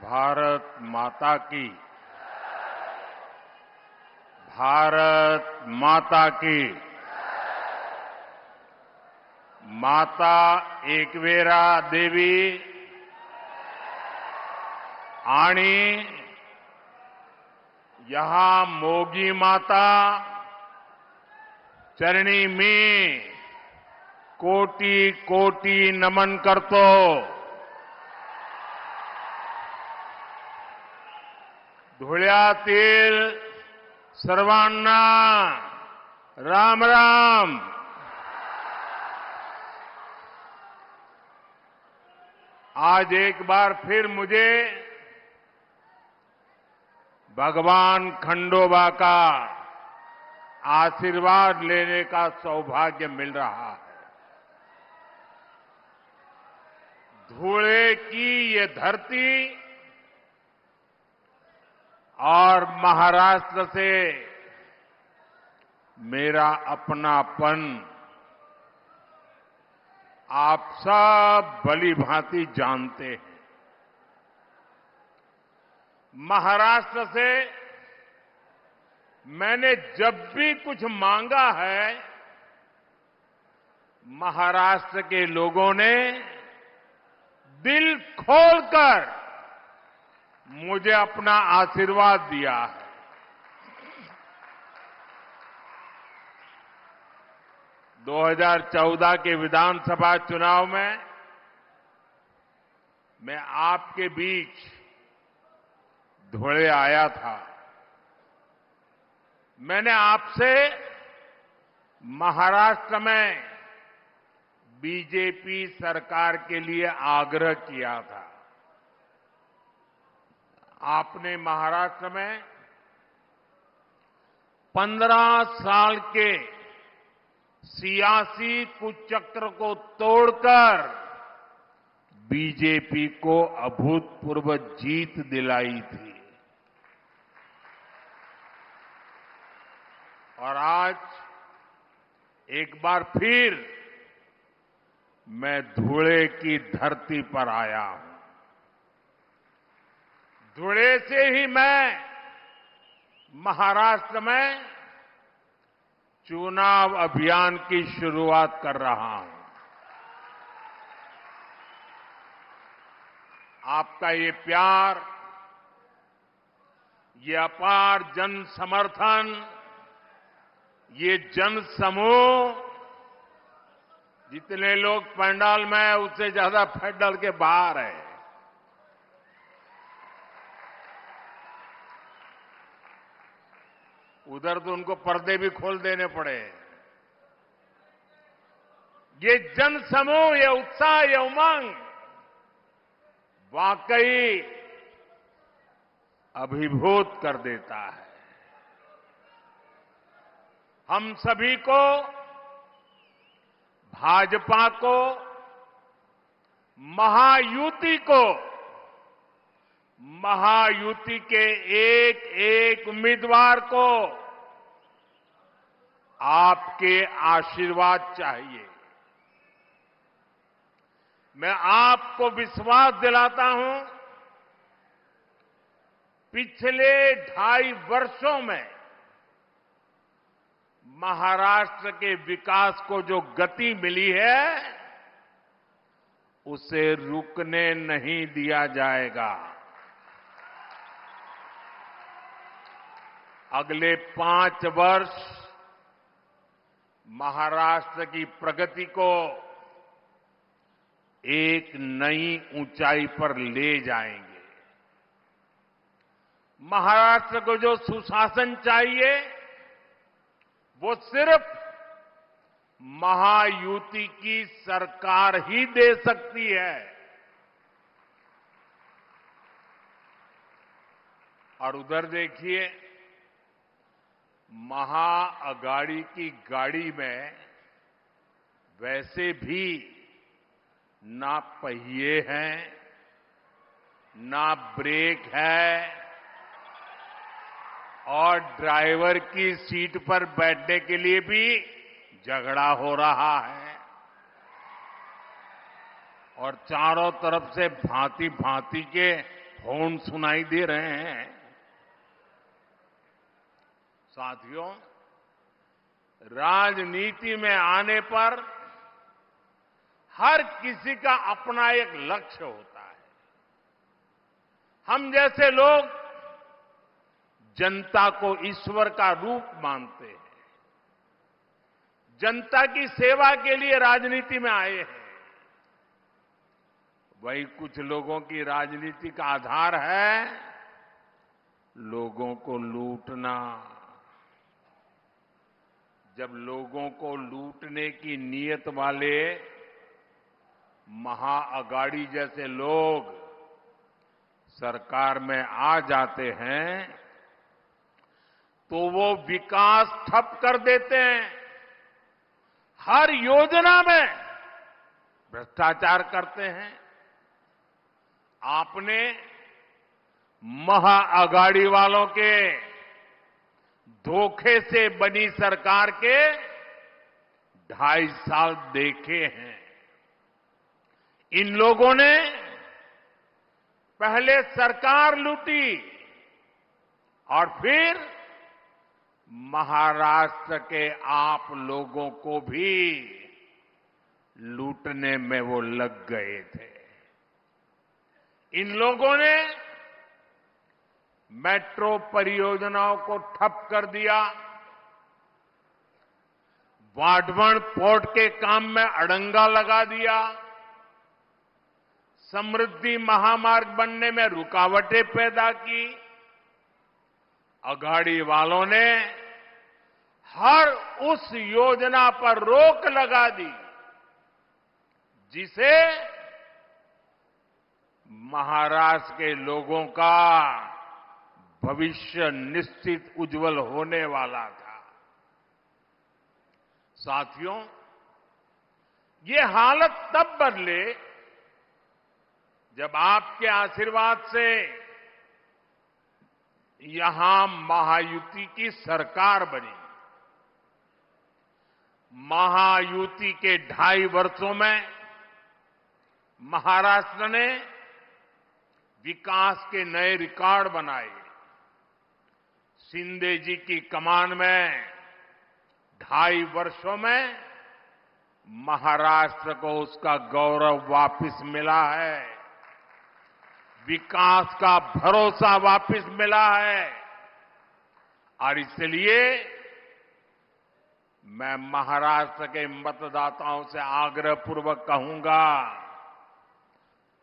भारत माता की। भारत माता की। माता एकवेरा देवी आणि यहां मोगी माता चरणी मी कोटी कोटी नमन करतो। धुळ्यातील सर्वांना राम राम। आज एक बार फिर मुझे भगवान खंडोबा का आशीर्वाद लेने का सौभाग्य मिल रहा है। धुळे की ये धरती और महाराष्ट्र से मेरा अपनापन आप सब भली-भांति जानते हैं। महाराष्ट्र से मैंने जब भी कुछ मांगा है, महाराष्ट्र के लोगों ने दिल खोलकर मुझे अपना आशीर्वाद दिया है। दो 2014 के विधानसभा चुनाव में मैं आपके बीच धुळे आया था। मैंने आपसे महाराष्ट्र में बीजेपी सरकार के लिए आग्रह किया था। आपने महाराष्ट्र में 15 साल के सियासी कुचक्र को तोड़कर बीजेपी को अभूतपूर्व जीत दिलाई थी। और आज एक बार फिर मैं धुळे की धरती पर आया हूं। धुळे से ही मैं महाराष्ट्र में चुनाव अभियान की शुरुआत कर रहा हूं। आपका ये प्यार, ये अपार जन समर्थन, ये जन समूह, जितने लोग पंडाल में हैं उससे ज्यादा पंडाल के बाहर है। उधर तो उनको पर्दे भी खोल देने पड़े। ये जन समूह, ये उत्साह, ये उमंग वाकई अभिभूत कर देता है। हम सभी को, भाजपा को, महायुति को, महायुति के एक एक उम्मीदवार को आपके आशीर्वाद चाहिए। मैं आपको विश्वास दिलाता हूं, पिछले 2.5 वर्षों में महाराष्ट्र के विकास को जो गति मिली है, उसे रुकने नहीं दिया जाएगा। अगले 5 वर्ष महाराष्ट्र की प्रगति को एक नई ऊंचाई पर ले जाएंगे। महाराष्ट्र को जो सुशासन चाहिए, वो सिर्फ महायुति की सरकार ही दे सकती है। और उधर देखिए, महाअगाड़ी की गाड़ी में वैसे भी ना पहिए हैं, ना ब्रेक है, और ड्राइवर की सीट पर बैठने के लिए भी झगड़ा हो रहा है। और चारों तरफ से भांति भांति के हॉर्न सुनाई दे रहे हैं। साथियों, राजनीति में आने पर हर किसी का अपना एक लक्ष्य होता है। हम जैसे लोग जनता को ईश्वर का रूप मानते हैं, जनता की सेवा के लिए राजनीति में आए हैं। वही कुछ लोगों की राजनीति का आधार है लोगों को लूटना। जब लोगों को लूटने की नीयत वाले महाअगाड़ी जैसे लोग सरकार में आ जाते हैं तो वो विकास ठप कर देते हैं, हर योजना में भ्रष्टाचार करते हैं। आपने महाअगाड़ी वालों के धोखे से बनी सरकार के 2.5 साल देखे हैं। इन लोगों ने पहले सरकार लूटी और फिर महाराष्ट्र के आप लोगों को भी लूटने में वो लग गए थे। इन लोगों ने मेट्रो परियोजनाओं को ठप कर दिया, वाढवण पोर्ट के काम में अड़ंगा लगा दिया, समृद्धि महामार्ग बनने में रुकावटें पैदा की। अगाड़ी वालों ने हर उस योजना पर रोक लगा दी जिसे महाराष्ट्र के लोगों का भविष्य निश्चित उज्जवल होने वाला था। साथियों, ये हालत तब बदले जब आपके आशीर्वाद से यहां महायुति की सरकार बनी। महायुति के 2.5 वर्षों में महाराष्ट्र ने विकास के नए रिकॉर्ड बनाए। शिंदे जी की कमान में 2.5 वर्षों में महाराष्ट्र को उसका गौरव वापस मिला है, विकास का भरोसा वापस मिला है। और इसलिए मैं महाराष्ट्र के मतदाताओं से आग्रहपूर्वक कहूंगा,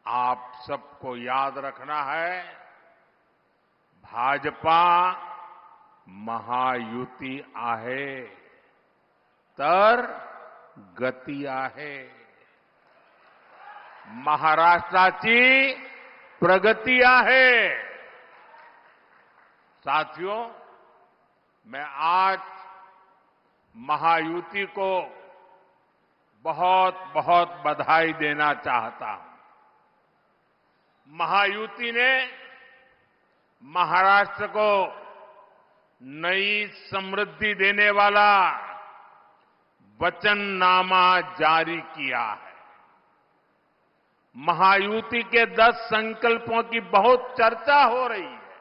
आप सबको याद रखना है, भाजपा महायुती आहे तर गती आहे। महाराष्ट्राची प्रगती आहे। साथियों, मैं आज महायुति को बहुत बहुत बधाई देना चाहता हूं। महायुति ने महाराष्ट्र को नई समृद्धि देने वाला वचननामा जारी किया है। महायुति के 10 संकल्पों की बहुत चर्चा हो रही है।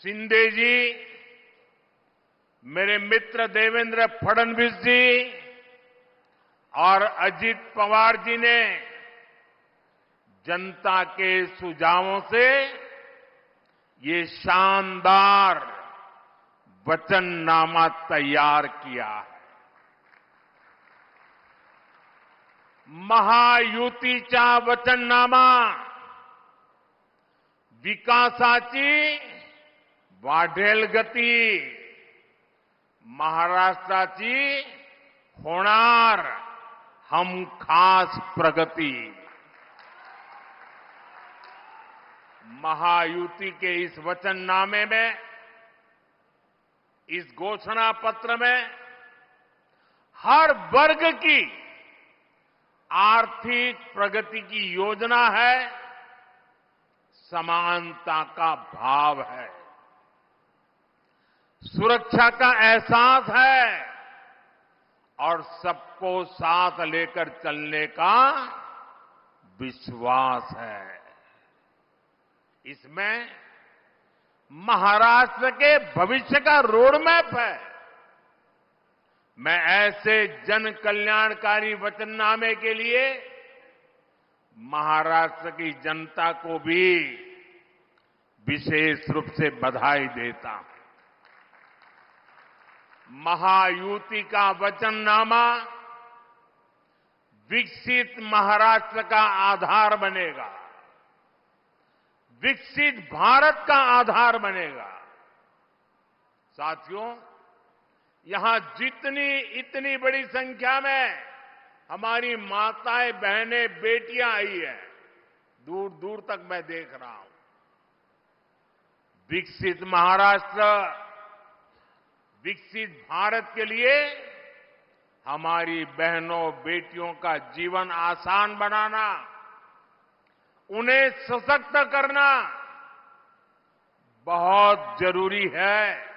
शिंदे जी, मेरे मित्र देवेंद्र फडणवीस जी और अजित पवार जी ने जनता के सुझावों से ये शानदार वचननामा तैयार किया है। महायुतीचा वचननामा विकासाची वाढेल गती, महाराष्ट्राची होणार हमखास प्रगती। महायुति के इस वचननामे में, इस घोषणा पत्र में हर वर्ग की आर्थिक प्रगति की योजना है, समानता का भाव है, सुरक्षा का एहसास है और सबको साथ लेकर चलने का विश्वास है। इसमें महाराष्ट्र के भविष्य का रोड मैप है। मैं ऐसे जन कल्याणकारी वचननामे के लिए महाराष्ट्र की जनता को भी विशेष रूप से बधाई देता हूं। महायुति का वचननामा विकसित महाराष्ट्र का आधार बनेगा, विकसित भारत का आधार बनेगा। साथियों, यहां इतनी बड़ी संख्या में हमारी माताएं, बहनें, बेटियां आई हैं, दूर दूर तक मैं देख रहा हूं। विकसित महाराष्ट्र, विकसित भारत के लिए हमारी बहनों, बेटियों का जीवन आसान बनाना, उन्हें सशक्त करना बहुत जरूरी है।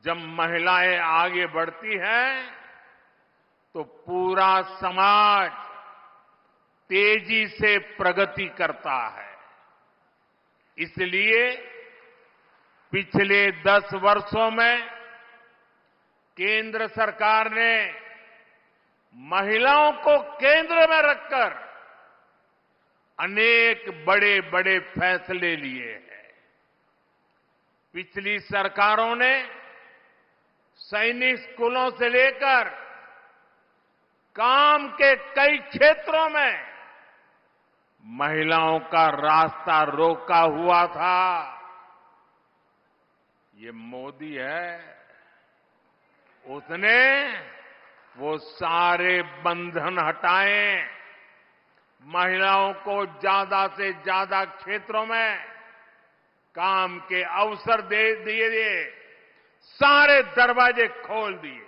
जब महिलाएं आगे बढ़ती हैं तो पूरा समाज तेजी से प्रगति करता है। इसलिए पिछले 10 वर्षों में केंद्र सरकार ने महिलाओं को केंद्र में रखकर अनेक बड़े बड़े फैसले लिए हैं। पिछली सरकारों ने सैनिक स्कूलों से लेकर काम के कई क्षेत्रों में महिलाओं का रास्ता रोका हुआ था। ये मोदी है, उसने वो सारे बंधन हटाए, महिलाओं को ज्यादा से ज्यादा क्षेत्रों में काम के अवसर दे दिए, सारे दरवाजे खोल दिए।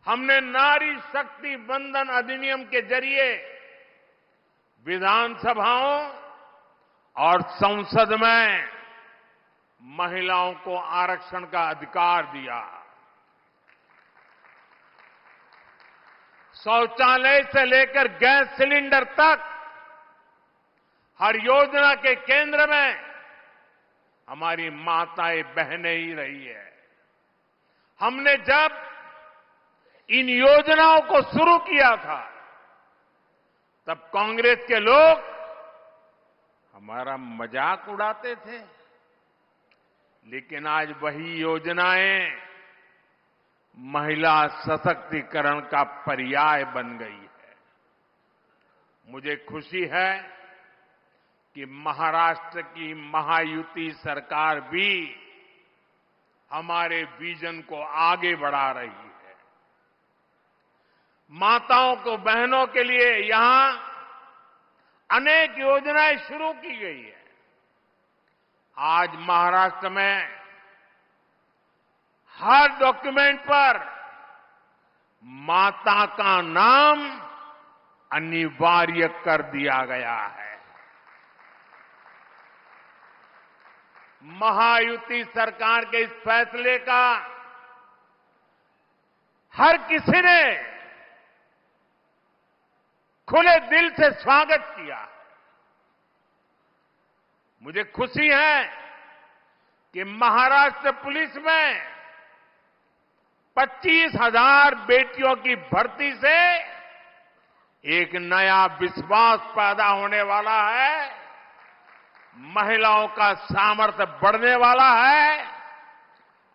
हमने नारी शक्ति बंधन अधिनियम के जरिए विधानसभाओं और संसद में महिलाओं को आरक्षण का अधिकार दिया। शौचालय से लेकर गैस सिलेंडर तक हर योजना के केंद्र में हमारी माताएं, बहनें ही रही है। हमने जब इन योजनाओं को शुरू किया था तब कांग्रेस के लोग हमारा मजाक उड़ाते थे, लेकिन आज वही योजनाएं महिला सशक्तिकरण का पर्याय बन गई है। मुझे खुशी है कि महाराष्ट्र की महायुति सरकार भी हमारे विजन को आगे बढ़ा रही है। माताओं को, बहनों के लिए यहां अनेक योजनाएं शुरू की गई है। आज महाराष्ट्र में हर डॉक्यूमेंट पर माता का नाम अनिवार्य कर दिया गया है। महायुति सरकार के इस फैसले का हर किसी ने खुले दिल से स्वागत किया। मुझे खुशी है कि महाराष्ट्र पुलिस में 25,000 बेटियों की भर्ती से एक नया विश्वास पैदा होने वाला है, महिलाओं का सामर्थ्य बढ़ने वाला है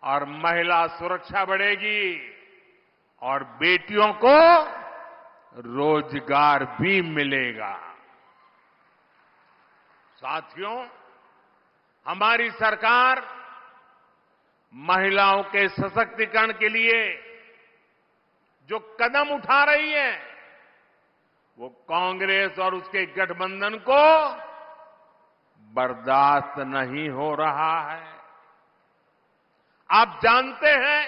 और महिला सुरक्षा बढ़ेगी और बेटियों को रोजगार भी मिलेगा। साथियों, हमारी सरकार महिलाओं के सशक्तिकरण के लिए जो कदम उठा रही है वो कांग्रेस और उसके गठबंधन को बर्दाश्त नहीं हो रहा है। आप जानते हैं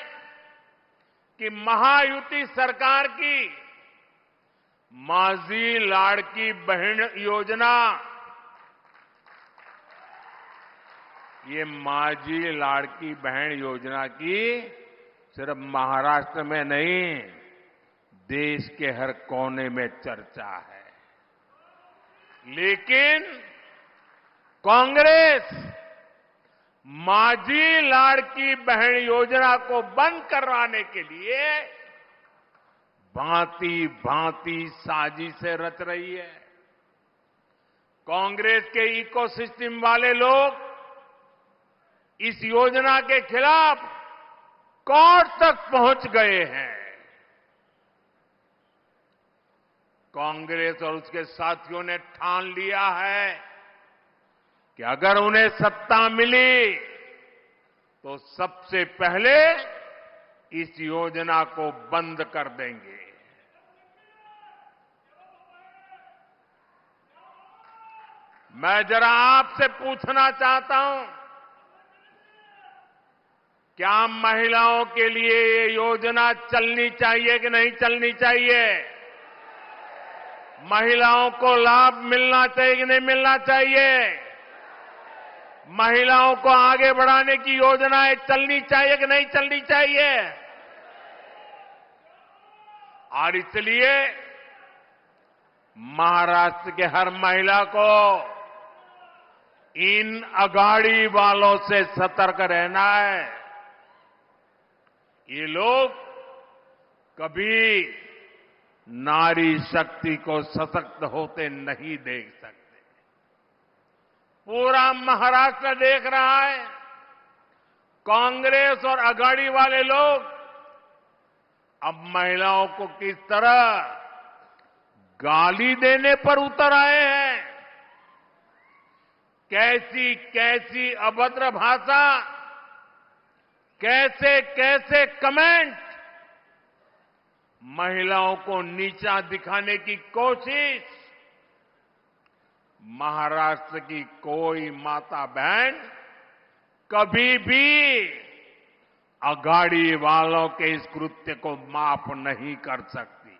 कि महायुति सरकार की माझी लाड़की बहन योजना, ये माझी लाड़की बहन योजना की सिर्फ महाराष्ट्र में नहीं, देश के हर कोने में चर्चा है। लेकिन कांग्रेस माझी लाड़की बहन योजना को बंद करवाने के लिए भांति भांति साजिशें रच रही है। कांग्रेस के इकोसिस्टम वाले लोग इस योजना के खिलाफ कोर्ट तक पहुंच गए हैं। कांग्रेस और उसके साथियों ने ठान लिया है कि अगर उन्हें सत्ता मिली तो सबसे पहले इस योजना को बंद कर देंगे। मैं जरा आपसे पूछना चाहता हूं, क्या महिलाओं के लिए ये योजना चलनी चाहिए कि नहीं चलनी चाहिए? महिलाओं को लाभ मिलना चाहिए कि नहीं मिलना चाहिए? महिलाओं को आगे बढ़ाने की योजनाएं चलनी चाहिए कि नहीं चलनी चाहिए? और इसलिए महाराष्ट्र के हर महिला को इन अगाड़ी वालों से सतर्क रहना है। ये लोग कभी नारी शक्ति को सशक्त होते नहीं देख सकते। पूरा महाराष्ट्र देख रहा है, कांग्रेस और अगाड़ी वाले लोग अब महिलाओं को किस तरह गाली देने पर उतर आए हैं। कैसी कैसी अभद्र भाषा, कैसे कैसे कमेंट, महिलाओं को नीचा दिखाने की कोशिश। महाराष्ट्र की कोई माता बहन कभी भी अगाड़ी वालों के इस कृत्य को माफ नहीं कर सकती।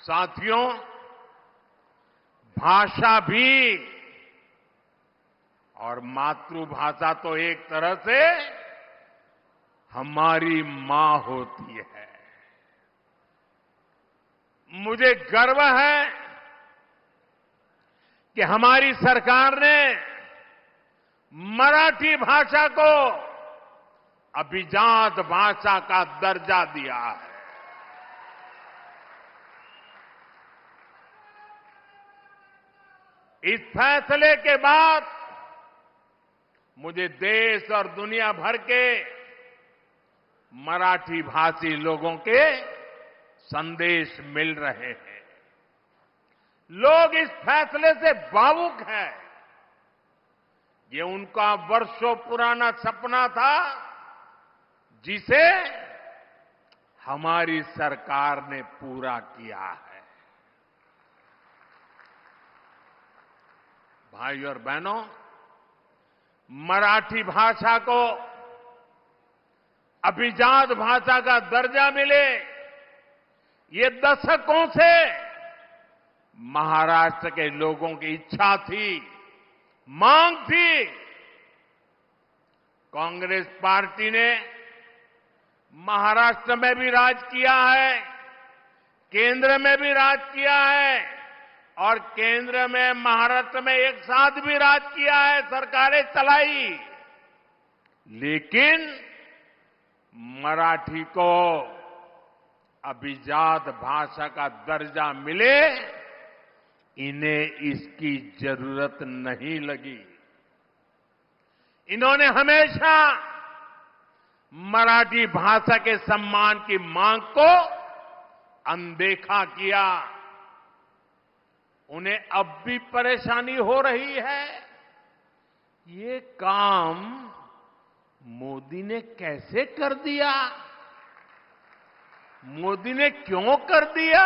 साथियों, भाषा भी और मातृभाषा तो एक तरह से हमारी मां होती है। मुझे गर्व है कि हमारी सरकार ने मराठी भाषा को अभिजात भाषा का दर्जा दिया है। इस फैसले के बाद मुझे देश और दुनिया भर के मराठी भाषी लोगों के संदेश मिल रहे हैं। लोग इस फैसले से भावुक हैं। ये उनका वर्षों पुराना सपना था, जिसे हमारी सरकार ने पूरा किया है। भाई और बहनों, मराठी भाषा को अभिजात भाषा का दर्जा मिले, ये दशकों से महाराष्ट्र के लोगों की इच्छा थी, मांग थी। कांग्रेस पार्टी ने महाराष्ट्र में भी राज किया है, केंद्र में भी राज किया है और केंद्र में महाराष्ट्र में एक साथ भी राज किया है, सरकारें चलाई। लेकिन मराठी को अभिजात भाषा का दर्जा मिले, इन्हें इसकी जरूरत नहीं लगी। इन्होंने हमेशा मराठी भाषा के सम्मान की मांग को अनदेखा किया। उन्हें अब भी परेशानी हो रही है। ये काम मोदी ने कैसे कर दिया? मोदी ने क्यों कर दिया?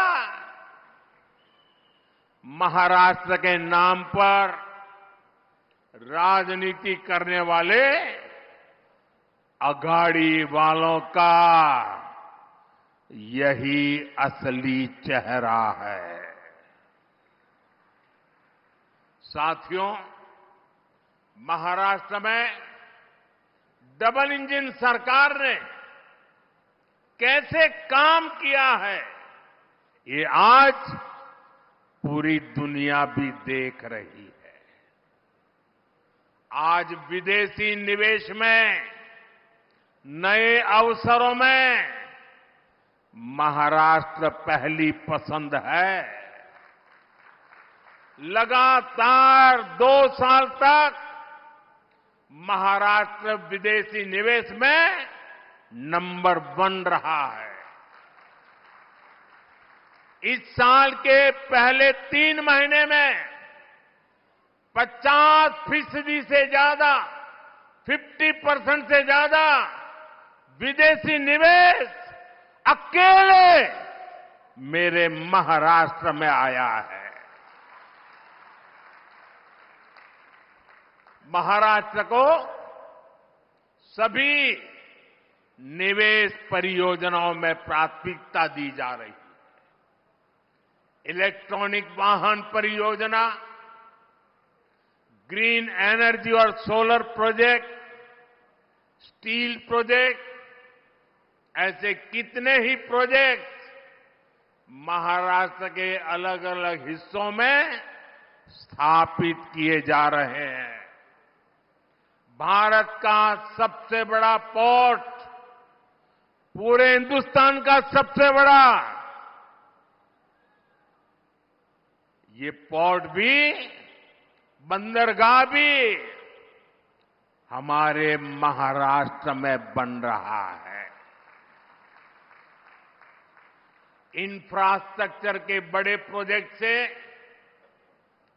महाराष्ट्र के नाम पर राजनीति करने वाले अघाड़ी वालों का यही असली चेहरा है। साथियों, महाराष्ट्र में डबल इंजन सरकार ने कैसे काम किया है, ये आज पूरी दुनिया भी देख रही है। आज विदेशी निवेश में, नए अवसरों में महाराष्ट्र पहली पसंद है। लगातार 2 साल तक महाराष्ट्र विदेशी निवेश में नंबर 1 रहा है। इस साल के पहले 3 महीने में 50% से ज्यादा, 50% से ज्यादा विदेशी निवेश अकेले मेरे महाराष्ट्र में आया है। महाराष्ट्र को सभी निवेश परियोजनाओं में प्राथमिकता दी जा रही है। इलेक्ट्रॉनिक वाहन परियोजना, ग्रीन एनर्जी और सोलर प्रोजेक्ट, स्टील प्रोजेक्ट, ऐसे कितने ही प्रोजेक्ट महाराष्ट्र के अलग अलग हिस्सों में स्थापित किए जा रहे हैं। भारत का सबसे बड़ा पोर्ट, पूरे हिंदुस्तान का सबसे बड़ा, ये पोर्ट भी, बंदरगाह भी हमारे महाराष्ट्र में बन रहा है। इंफ्रास्ट्रक्चर के बड़े प्रोजेक्ट से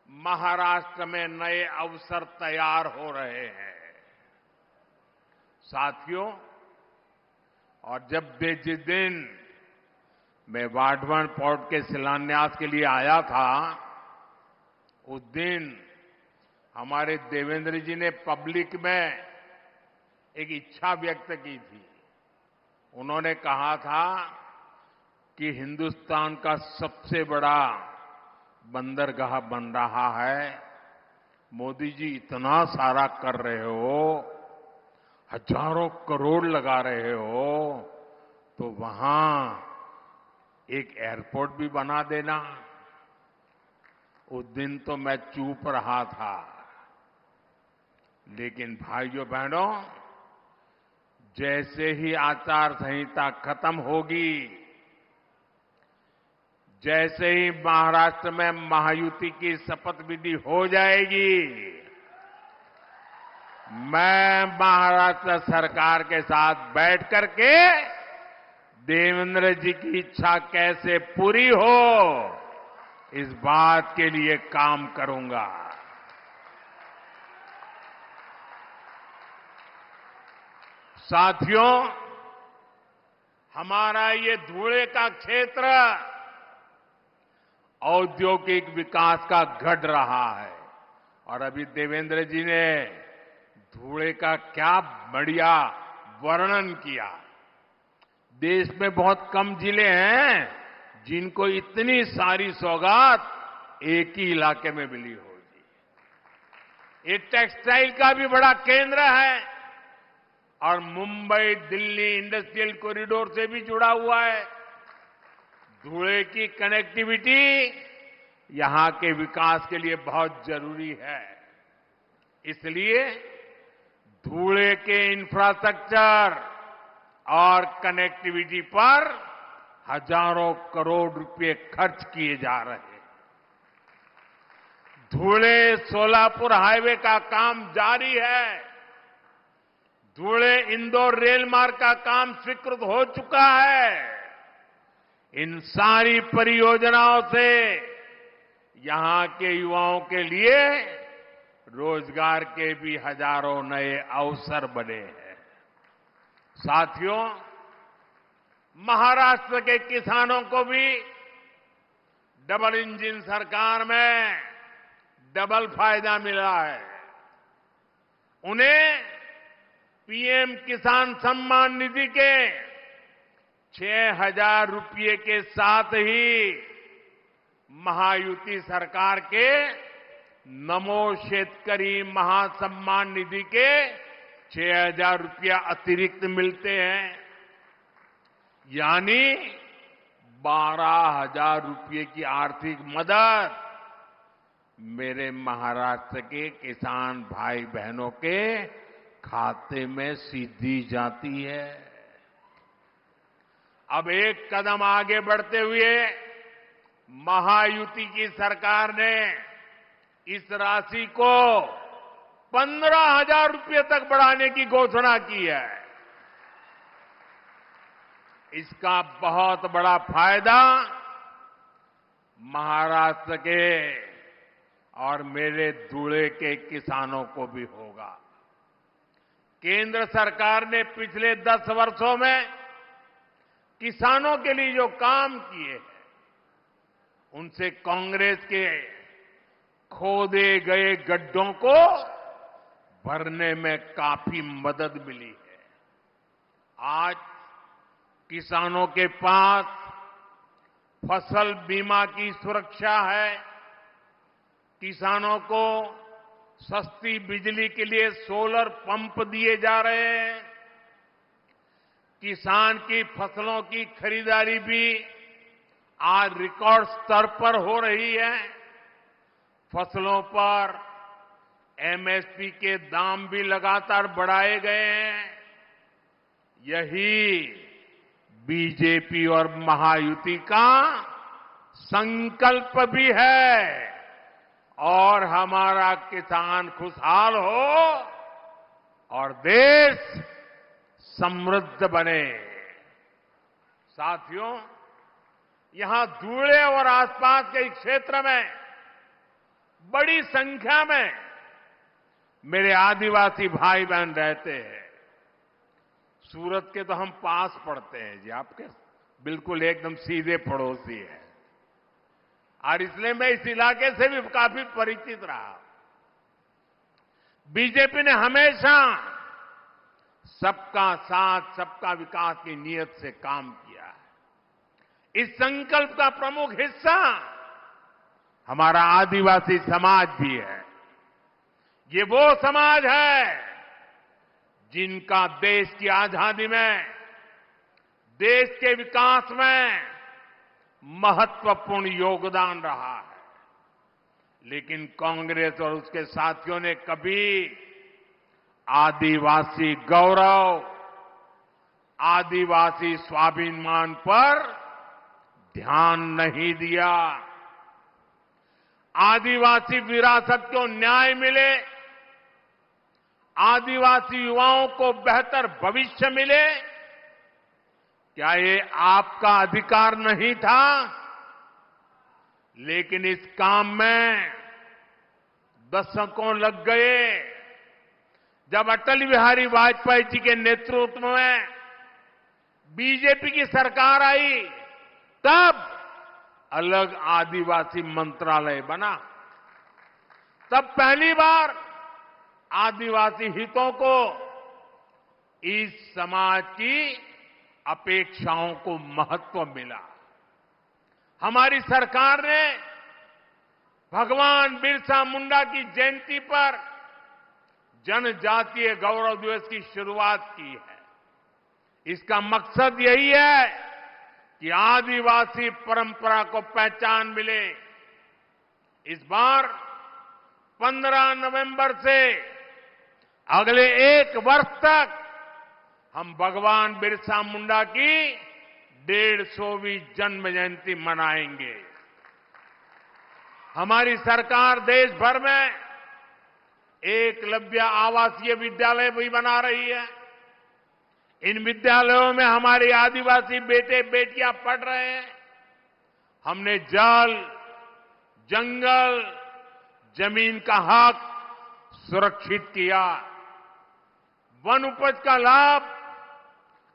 महाराष्ट्र में नए अवसर तैयार हो रहे हैं। साथियों, और जिस दिन मैं वाढवण पोर्ट के शिलान्यास के लिए आया था, उस दिन हमारे देवेंद्र जी ने पब्लिक में एक इच्छा व्यक्त की थी। उन्होंने कहा था कि हिंदुस्तान का सबसे बड़ा बंदरगाह बन रहा है। मोदी जी इतना सारा कर रहे हो, हजारों करोड़ लगा रहे हो, तो वहां एक एयरपोर्ट भी बना देना। उस दिन तो मैं चुप रहा था, लेकिन भाइयों बहनों, जैसे ही आचार संहिता खत्म होगी, जैसे ही महाराष्ट्र में महायुति की शपथ विधि हो जाएगी, मैं महाराष्ट्र सरकार के साथ बैठ करके देवेंद्र जी की इच्छा कैसे पूरी हो, इस बात के लिए काम करूंगा। साथियों, हमारा ये धुले का क्षेत्र औद्योगिक विकास का गढ़ रहा है। और अभी देवेंद्र जी ने धुले का क्या बढ़िया वर्णन किया। देश में बहुत कम जिले हैं जिनको इतनी सारी सौगात एक ही इलाके में मिली होगी। ये टेक्सटाइल का भी बड़ा केंद्र है और मुंबई दिल्ली इंडस्ट्रियल कॉरिडोर से भी जुड़ा हुआ है। धुले की कनेक्टिविटी यहां के विकास के लिए बहुत जरूरी है। इसलिए धुले के इंफ्रास्ट्रक्चर और कनेक्टिविटी पर हजारों करोड़ रुपए खर्च किए जा रहे हैं। धुले सोलापुर हाईवे का काम जारी है। धुले इंदौर रेल मार्ग का काम स्वीकृत हो चुका है। इन सारी परियोजनाओं से यहां के युवाओं के लिए रोजगार के भी हजारों नए अवसर बने हैं। साथियों, महाराष्ट्र के किसानों को भी डबल इंजन सरकार में डबल फायदा मिला है। उन्हें पीएम किसान सम्मान निधि के 6,000 रुपये के साथ ही महायुति सरकार के नमो शेतकरी महासम्मान निधि के 6,000 रुपया अतिरिक्त मिलते हैं। यानी 12,000 रुपये की आर्थिक मदद मेरे महाराष्ट्र के किसान भाई बहनों के खाते में सीधी जाती है। अब एक कदम आगे बढ़ते हुए महायुति की सरकार ने इस राशि को 15,000 रुपये तक बढ़ाने की घोषणा की है। इसका बहुत बड़ा फायदा महाराष्ट्र के और मेरे धुले के किसानों को भी होगा। केंद्र सरकार ने पिछले 10 वर्षों में किसानों के लिए जो काम किए हैं, उनसे कांग्रेस के खोदे गए गड्ढों को भरने में काफी मदद मिली है। आज किसानों के पास फसल बीमा की सुरक्षा है, किसानों को सस्ती बिजली के लिए सोलर पंप दिए जा रहे हैं, किसान की फसलों की खरीदारी भी आज रिकॉर्ड स्तर पर हो रही है। फसलों पर एमएसपी के दाम भी लगातार बढ़ाए गए हैं। यही बीजेपी और महायुति का संकल्प भी है और हमारा किसान खुशहाल हो और देश समृद्ध बने। साथियों, यहां धुले और आसपास के क्षेत्र में बड़ी संख्या में मेरे आदिवासी भाई बहन रहते हैं। सूरत के तो हम पास पड़ते हैं जी, आपके बिल्कुल एकदम सीधे पड़ोसी है, और इसलिए मैं इस इलाके से भी काफी परिचित रहा। बीजेपी ने हमेशा सबका साथ सबका विकास की नीयत से काम किया है। इस संकल्प का प्रमुख हिस्सा हमारा आदिवासी समाज भी है। ये वो समाज है जिनका देश की आजादी में, देश के विकास में महत्वपूर्ण योगदान रहा है। लेकिन कांग्रेस और उसके साथियों ने कभी आदिवासी गौरव, आदिवासी स्वाभिमान पर ध्यान नहीं दिया। आदिवासी विरासत को न्याय मिले, आदिवासी युवाओं को बेहतर भविष्य मिले, क्या ये आपका अधिकार नहीं था? लेकिन इस काम में दशकों लग गए। जब अटल बिहारी वाजपेयी जी के नेतृत्व में बीजेपी की सरकार आई, तब अलग आदिवासी मंत्रालय बना। तब पहली बार आदिवासी हितों को, इस समाज की अपेक्षाओं को महत्व मिला। हमारी सरकार ने भगवान बिरसा मुंडा की जयंती पर जनजातीय गौरव दिवस की शुरुआत की है। इसका मकसद यही है कि आदिवासी परंपरा को पहचान मिले। इस बार 15 नवंबर से अगले 1 वर्ष तक हम भगवान बिरसा मुंडा की 150वीं जन्म जयंती मनाएंगे। हमारी सरकार देश भर में एकलव्य आवासीय विद्यालय भी बना रही है। इन विद्यालयों में हमारे आदिवासी बेटे बेटियां पढ़ रहे हैं। हमने जल, जंगल, जमीन का हक सुरक्षित किया। वन उपज का लाभ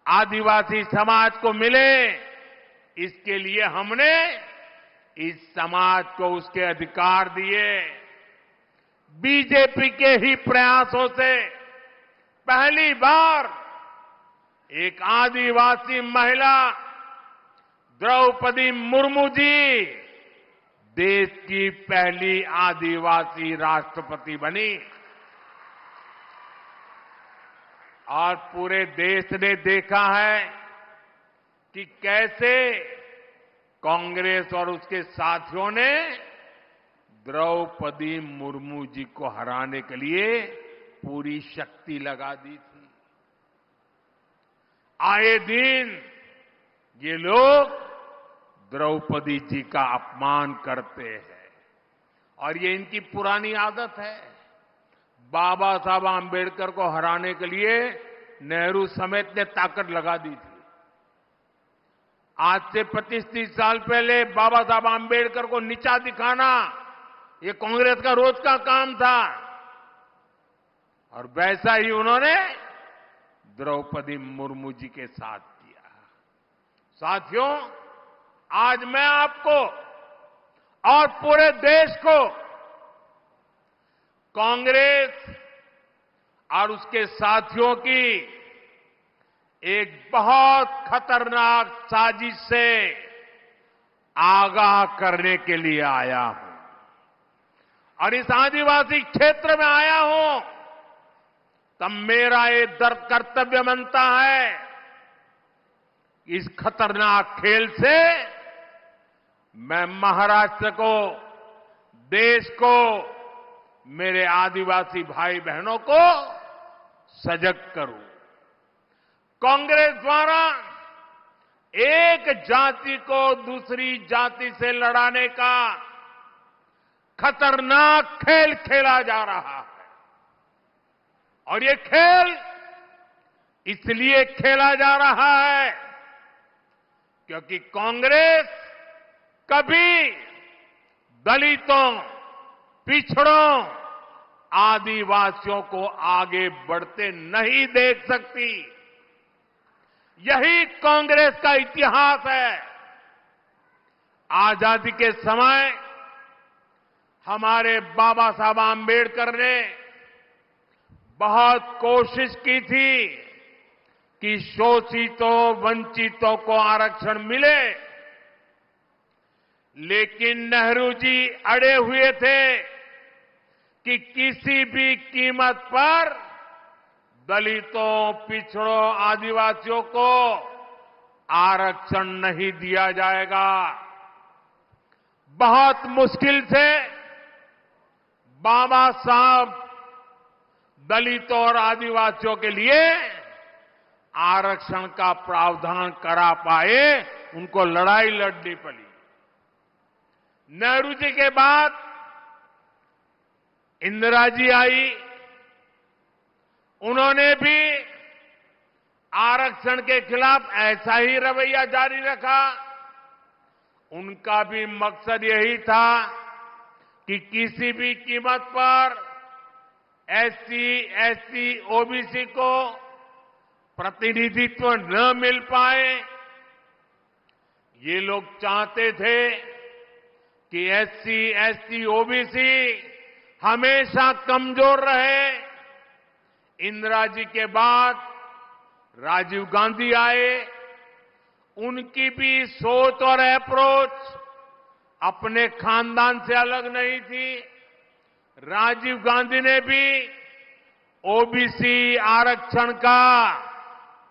आदिवासी समाज को मिले, इसके लिए हमने इस समाज को उसके अधिकार दिए। बीजेपी के ही प्रयासों से पहली बार एक आदिवासी महिला द्रौपदी मुर्मू जी देश की पहली आदिवासी राष्ट्रपति बनी। और पूरे देश ने देखा है कि कैसे कांग्रेस और उसके साथियों ने द्रौपदी मुर्मू जी को हराने के लिए पूरी शक्ति लगा दी थी। आए दिन ये लोग द्रौपदी जी का अपमान करते हैं और ये इनकी पुरानी आदत है। बाबा साहब आंबेडकर को हराने के लिए नेहरू समेत ने ताकत लगा दी थी। आज से 25-30 साल पहले बाबा साहब आंबेडकर को नीचा दिखाना ये कांग्रेस का रोज का काम था और वैसा ही उन्होंने द्रौपदी मुर्मू जी के साथ किया। साथियों, आज मैं आपको और पूरे देश को कांग्रेस और उसके साथियों की एक बहुत खतरनाक साजिश से आगाह करने के लिए आया हूं और इस आदिवासी क्षेत्र में आया हूं तब मेरा ये कर्तव्य बनता है इस खतरनाक खेल से मैं महाराष्ट्र को, देश को, मेरे आदिवासी भाई बहनों को सजग करूं। कांग्रेस द्वारा एक जाति को दूसरी जाति से लड़ाने का खतरनाक खेल खेला जा रहा है और ये खेल इसलिए खेला जा रहा है क्योंकि कांग्रेस कभी दलितों, पिछड़ों, आदिवासियों को आगे बढ़ते नहीं देख सकती। यही कांग्रेस का इतिहास है। आजादी के समय हमारे बाबा साहब आंबेडकर ने बहुत कोशिश की थी कि शोषितों, वंचितों को आरक्षण मिले, लेकिन नेहरू जी अड़े हुए थे कि किसी भी कीमत पर दलितों, पिछड़ों, आदिवासियों को आरक्षण नहीं दिया जाएगा। बहुत मुश्किल से बाबा साहब दलितों और आदिवासियों के लिए आरक्षण का प्रावधान करा पाए, उनको लड़ाई लड़नी पड़ी। नेहरू जी के बाद इंदिरा जी आई, उन्होंने भी आरक्षण के खिलाफ ऐसा ही रवैया जारी रखा। उनका भी मकसद यही था कि किसी भी कीमत पर एससी, एसटी, ओबीसी को प्रतिनिधित्व न मिल पाए। ये लोग चाहते थे कि एससी, एसटी, ओबीसी हमेशा कमजोर रहे। इंदिरा जी के बाद राजीव गांधी आए, उनकी भी सोच और अप्रोच अपने खानदान से अलग नहीं थी। राजीव गांधी ने भी ओबीसी आरक्षण का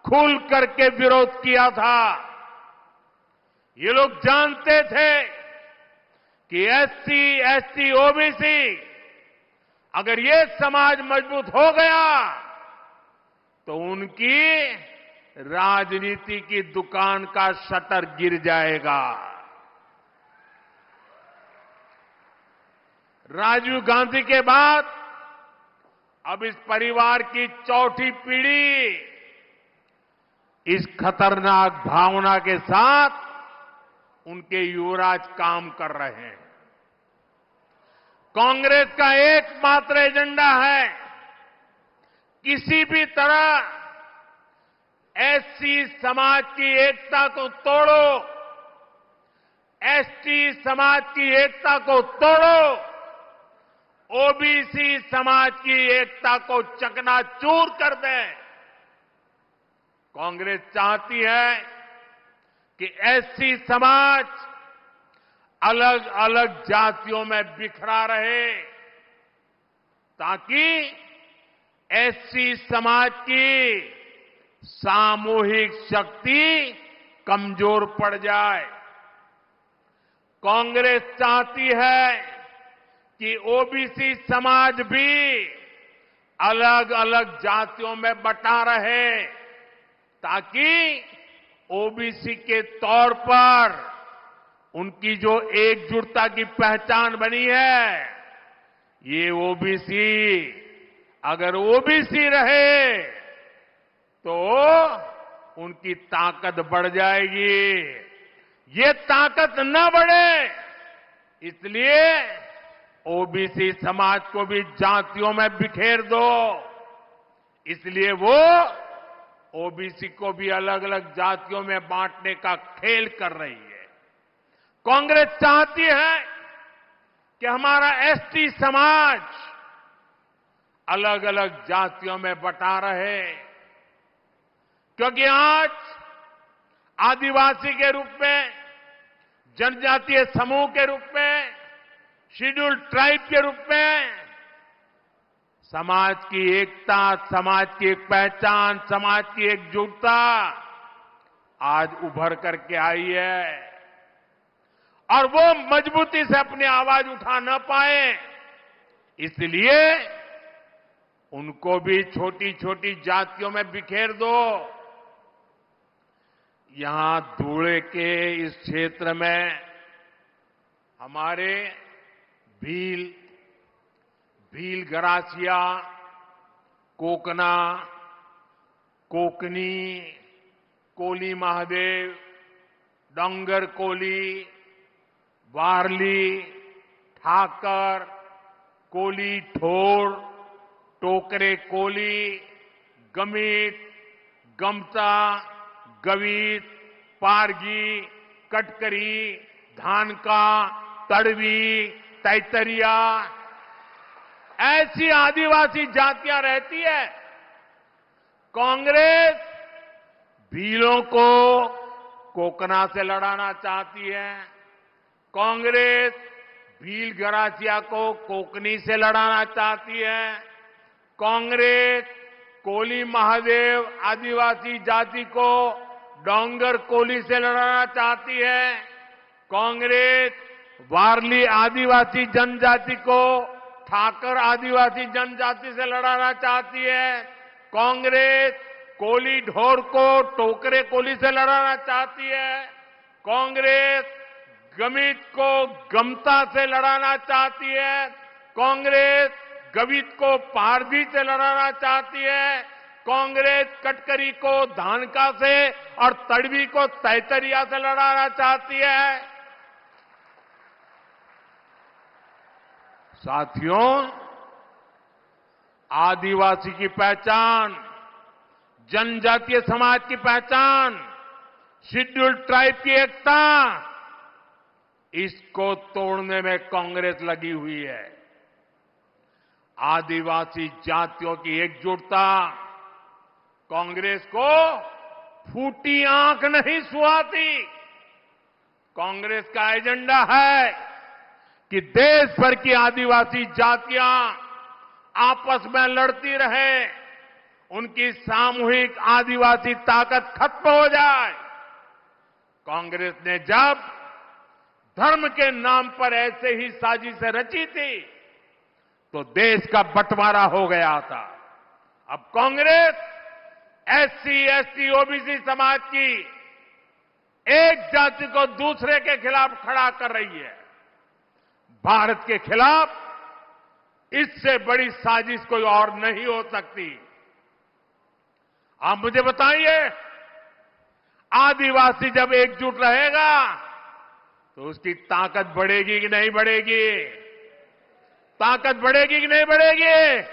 खुल करके विरोध किया था। ये लोग जानते थे कि एससी, एसटी, ओबीसी अगर ये समाज मजबूत हो गया तो उनकी राजनीति की दुकान का शटर गिर जाएगा। राजीव गांधी के बाद अब इस परिवार की चौथी पीढ़ी इस खतरनाक भावना के साथ उनके युवराज काम कर रहे हैं। कांग्रेस का एकमात्र एजेंडा है किसी भी तरह एससी समाज की एकता को तोड़ो, एसटी समाज की एकता को तोड़ो, ओबीसी समाज की एकता को चकनाचूर कर दें। कांग्रेस चाहती है कि एससी समाज अलग अलग जातियों में बिखरा रहे ताकि एससी समाज की सामूहिक शक्ति कमजोर पड़ जाए। कांग्रेस चाहती है कि ओबीसी समाज भी अलग अलग जातियों में बटा रहे, ताकि ओबीसी के तौर पर उनकी जो एकजुटता की पहचान बनी है, ये ओबीसी अगर ओबीसी रहे तो उनकी ताकत बढ़ जाएगी। ये ताकत न बढ़े, इसलिए ओबीसी समाज को भी जातियों में बिखेर दो। इसलिए वो ओबीसी को भी अलग अलग जातियों में बांटने का खेल कर रही है। कांग्रेस चाहती है कि हमारा एसटी समाज अलग अलग जातियों में बटा रहे, क्योंकि आज आदिवासी के रूप में, जनजातीय समूह के रूप में, शेड्यूल्ड ट्राइब के रूप में समाज की एकता, समाज की एक पहचान, समाज की एकजुटता आज उभर करके आई है, और वो मजबूती से अपनी आवाज उठा न पाए, इसलिए उनको भी छोटी छोटी जातियों में बिखेर दो। यहां धूले के इस क्षेत्र में हमारे भील गरासिया, कोकना, कोकनी, कोली महादेव, डोंगर कोली, वारली, ठाकर, कोली ठोर, टोकरे कोली, गमीत, गमता, गवीत, पारगी, कटकरी, धानका, तड़वी, तैतरिया, ऐसी आदिवासी जातियां रहती है। कांग्रेस भीलों को कोकना से लड़ाना चाहती है, कांग्रेस भील गरासिया को कोकनी से लड़ाना चाहती है, कांग्रेस कोली महादेव आदिवासी जाति को डोंगर कोली से लड़ाना चाहती है, कांग्रेस वारली आदिवासी जनजाति को ठाकर आदिवासी जनजाति से लड़ाना चाहती है, कांग्रेस कोली ढोर को टोकरे कोली से लड़ाना चाहती है, कांग्रेस गमित को गमता से लड़ाना चाहती है, कांग्रेस गवित को पारधी से लड़ाना चाहती है, कांग्रेस कटकरी को धानका से और तड़वी को तैतरिया से लड़ाना चाहती है। साथियों, आदिवासी की पहचान, जनजातीय समाज की पहचान, शेड्यूल्ड ट्राइब की एकता, इसको तोड़ने में कांग्रेस लगी हुई है। आदिवासी जातियों की एकजुटता कांग्रेस को फूटी आंख नहीं सुहाती। कांग्रेस का एजेंडा है कि देश भर की आदिवासी जातियां आपस में लड़ती रहे, उनकी सामूहिक आदिवासी ताकत खत्म हो जाए। कांग्रेस ने जब धर्म के नाम पर ऐसे ही साजिशें रची थी तो देश का बंटवारा हो गया था। अब कांग्रेस एससी, एसटी, ओबीसी समाज की एक जाति को दूसरे के खिलाफ खड़ा कर रही है। भारत के खिलाफ इससे बड़ी साजिश कोई और नहीं हो सकती। आप मुझे बताइए, आदिवासी जब एकजुट रहेगा तो उसकी ताकत बढ़ेगी कि नहीं बढ़ेगी? ताकत बढ़ेगी कि नहीं बढ़ेगी?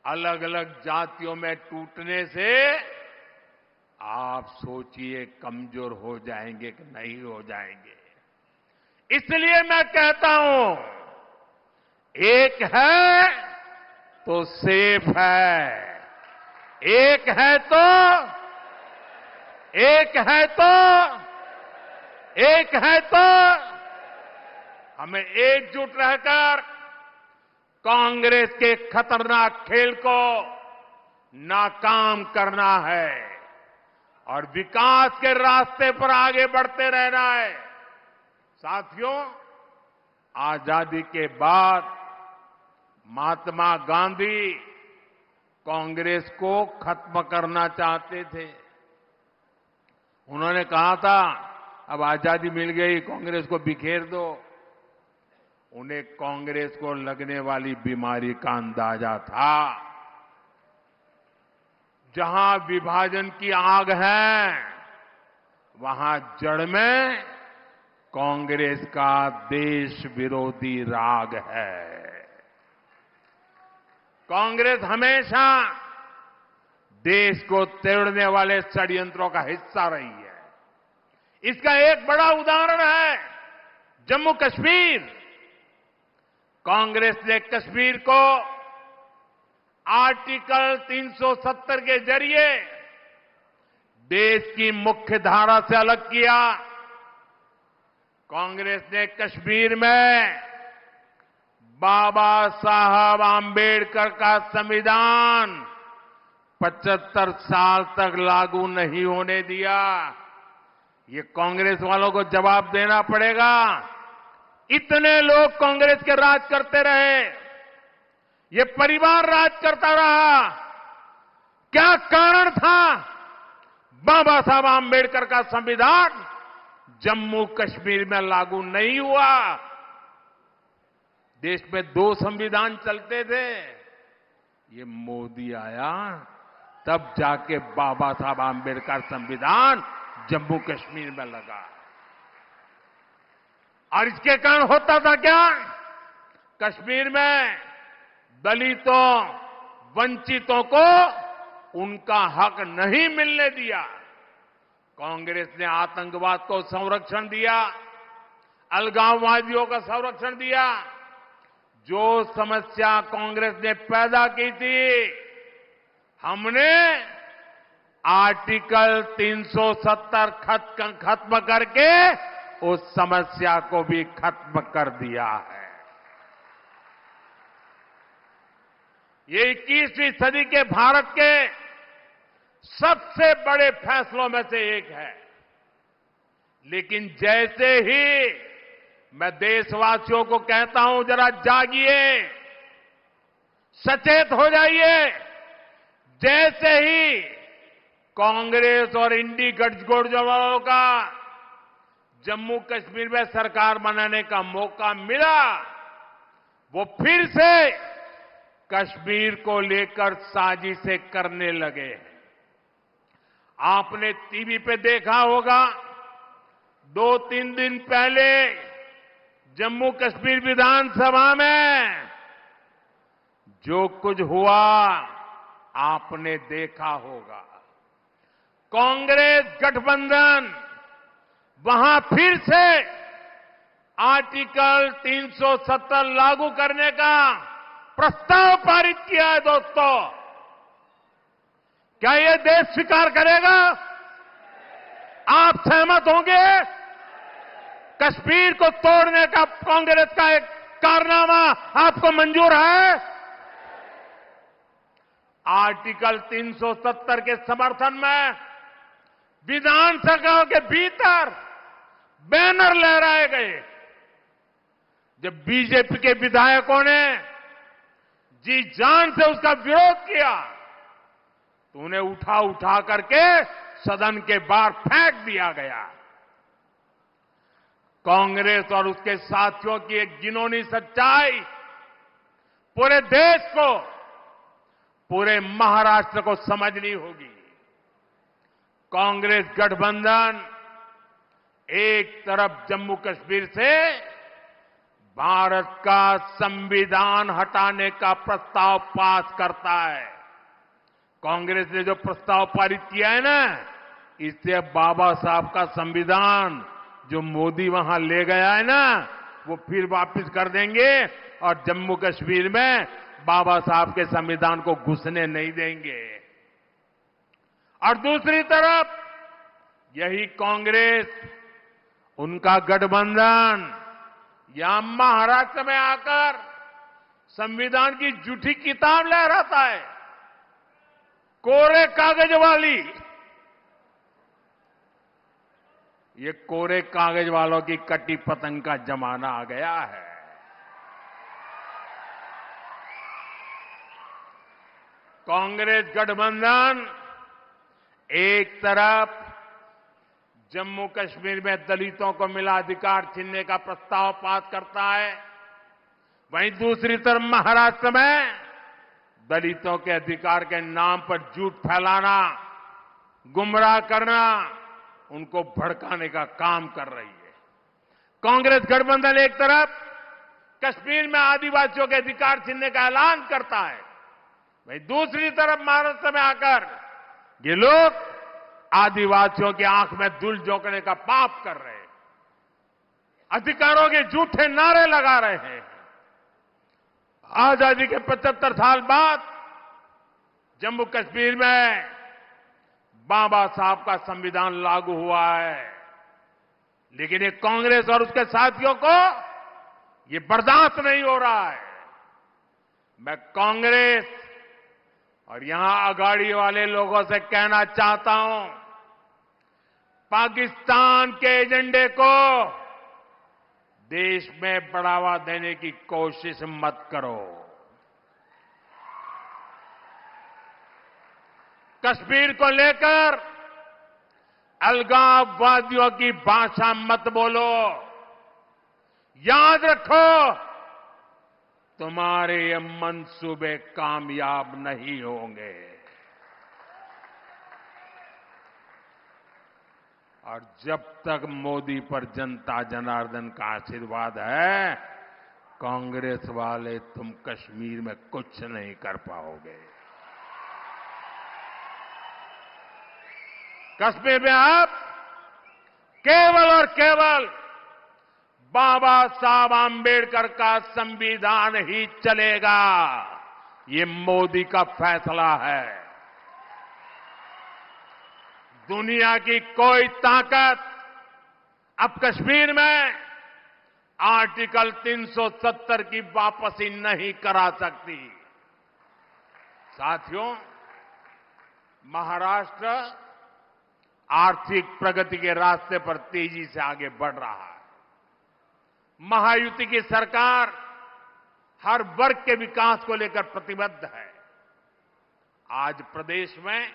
अलग अलग जातियों में टूटने से आप सोचिए कमजोर हो जाएंगे कि नहीं हो जाएंगे। इसलिए मैं कहता हूं, एक है तो सेफ है, एक है तो हमें एकजुट रहकर कांग्रेस के खतरनाक खेल को नाकाम करना है और विकास के रास्ते पर आगे बढ़ते रहना है। साथियों, आजादी के बाद महात्मा गांधी कांग्रेस को खत्म करना चाहते थे। उन्होंने कहा था, अब आजादी मिल गई, कांग्रेस को बिखेर दो। उन्हें कांग्रेस को लगने वाली बीमारी का अंदाजा था। जहां विभाजन की आग है, वहां जड़ में कांग्रेस का देश विरोधी राग है। कांग्रेस हमेशा देश को तोड़ने वाले षड्यंत्रों का हिस्सा रही है। इसका एक बड़ा उदाहरण है जम्मू कश्मीर। कांग्रेस ने कश्मीर को आर्टिकल 370 के जरिए देश की मुख्य धारा से अलग किया। कांग्रेस ने कश्मीर में बाबा साहब आंबेडकर का संविधान 75 साल तक लागू नहीं होने दिया। ये कांग्रेस वालों को जवाब देना पड़ेगा। इतने लोग कांग्रेस के राज करते रहे, ये परिवार राज करता रहा। क्या कारण था बाबा साहब आंबेडकर का संविधान जम्मू कश्मीर में लागू नहीं हुआ? देश में 2 संविधान चलते थे। ये मोदी आया तब जाके बाबा साहब आंबेडकर संविधान जम्मू कश्मीर में लगा। और इसके कारण होता था क्या? कश्मीर में दलितों, वंचितों को उनका हक नहीं मिलने दिया। कांग्रेस ने आतंकवाद को संरक्षण दिया, अलगाववादियों का संरक्षण दिया। जो समस्या कांग्रेस ने पैदा की थी, हमने आर्टिकल 370 खत्म करके उस समस्या को भी खत्म कर दिया है। ये 21वीं सदी के भारत के सबसे बड़े फैसलों में से एक है। लेकिन जैसे ही मैं देशवासियों को कहता हूं, जरा जागिए, सचेत हो जाइए। जैसे ही कांग्रेस और इंडी गठजोड़ का जम्मू कश्मीर में सरकार बनाने का मौका मिला, वो फिर से कश्मीर को लेकर साजिशें करने लगे। आपने टीवी पे देखा होगा, 2-3 दिन पहले जम्मू कश्मीर विधानसभा में जो कुछ हुआ आपने देखा होगा। कांग्रेस गठबंधन वहां फिर से आर्टिकल 370 लागू करने का प्रस्ताव पारित किया है। दोस्तों, क्या यह देश स्वीकार करेगा? आप सहमत होंगे? कश्मीर को तोड़ने का कांग्रेस का एक कारनामा आपको मंजूर है? आर्टिकल 370 के समर्थन में विधानसभा के भीतर बैनर लहराए गए। जब बीजेपी के विधायकों ने जी जान से उसका विरोध किया तो उन्हें उठा करके सदन के बाहर फेंक दिया गया। कांग्रेस और उसके साथियों की एक घिनौनी सच्चाई पूरे देश को, पूरे महाराष्ट्र को समझनी होगी। कांग्रेस गठबंधन एक तरफ जम्मू कश्मीर से भारत का संविधान हटाने का प्रस्ताव पास करता है। कांग्रेस ने जो प्रस्ताव पारित किया है ना, इससे बाबा साहब का संविधान जो मोदी वहां ले गया है ना, वो फिर वापस कर देंगे और जम्मू कश्मीर में बाबा साहब के संविधान को घुसने नहीं देंगे। और दूसरी तरफ यही कांग्रेस, उनका गठबंधन यहां महाराष्ट्र में आकर संविधान की झूठी किताब लहराता है, कोरे कागज वाली। ये कोरे कागज वालों की कटी पतंग का जमाना आ गया है। कांग्रेस गठबंधन एक तरफ जम्मू कश्मीर में दलितों को मिला अधिकार छीनने का प्रस्ताव पास करता है, वहीं दूसरी तरफ महाराष्ट्र में दलितों के अधिकार के नाम पर झूठ फैलाना, गुमराह करना, उनको भड़काने का काम कर रही है। कांग्रेस गठबंधन एक तरफ कश्मीर में आदिवासियों के अधिकार छीनने का ऐलान करता है, वहीं दूसरी तरफ महाराष्ट्र में आकर ये लोग आदिवासियों की आंख में धूल झोंकने का पाप कर रहे हैं, अधिकारों के झूठे नारे लगा रहे हैं। आजादी के 75 साल बाद जम्मू कश्मीर में बाबा साहब का संविधान लागू हुआ है, लेकिन ये कांग्रेस और उसके साथियों को ये बर्दाश्त नहीं हो रहा है। मैं कांग्रेस और यहां अगाड़ी वाले लोगों से कहना चाहता हूं, पाकिस्तान के एजेंडे को देश में बढ़ावा देने की कोशिश मत करो। कश्मीर को लेकर अलगाववादियों की भाषा मत बोलो। याद रखो, तुम्हारे ये मंसूबे कामयाब नहीं होंगे। और जब तक मोदी पर जनता जनार्दन का आशीर्वाद है, कांग्रेस वाले तुम कश्मीर में कुछ नहीं कर पाओगे। कश्मीर में अब केवल और केवल बाबा साहब आंबेडकर का संविधान ही चलेगा। ये मोदी का फैसला है। दुनिया की कोई ताकत अब कश्मीर में आर्टिकल 370 की वापसी नहीं करा सकती। साथियों, महाराष्ट्र आर्थिक प्रगति के रास्ते पर तेजी से आगे बढ़ रहा है। महायुति की सरकार हर वर्ग के विकास को लेकर प्रतिबद्ध है। आज प्रदेश में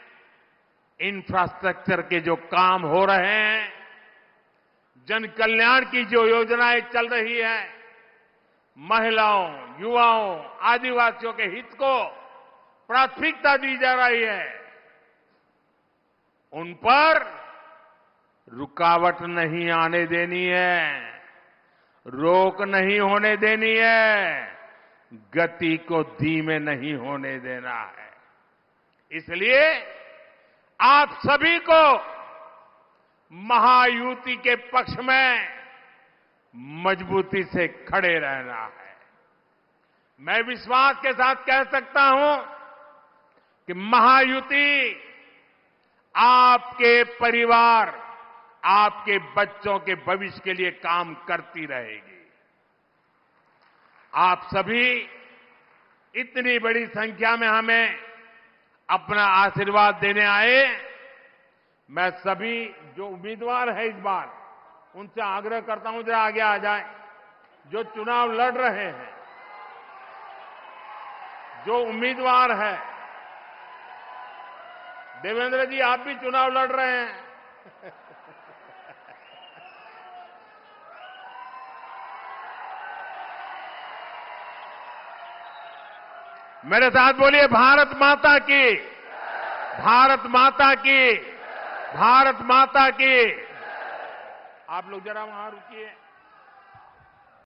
इंफ्रास्ट्रक्चर के जो काम हो रहे हैं, जन कल्याण की जो योजनाएं चल रही है, महिलाओं, युवाओं, आदिवासियों के हित को प्राथमिकता दी जा रही है। उन पर रुकावट नहीं आने देनी है, रोक नहीं होने देनी है, गति को धीमे नहीं होने देना है। इसलिए आप सभी को महायुति के पक्ष में मजबूती से खड़े रहना है। मैं विश्वास के साथ कह सकता हूं कि महायुति आपके परिवार, आपके बच्चों के भविष्य के लिए काम करती रहेगी। आप सभी इतनी बड़ी संख्या में हमें अपना आशीर्वाद देने आए। मैं सभी जो उम्मीदवार हैं इस बार, उनसे आग्रह करता हूं जरा आगे आ जाएं। जो चुनाव लड़ रहे हैं, जो उम्मीदवार हैं, देवेंद्र जी आप भी चुनाव लड़ रहे हैं। मेरे साथ बोलिए, भारत माता की, भारत माता की, भारत माता की। आप लोग जरा वहां रुकिए।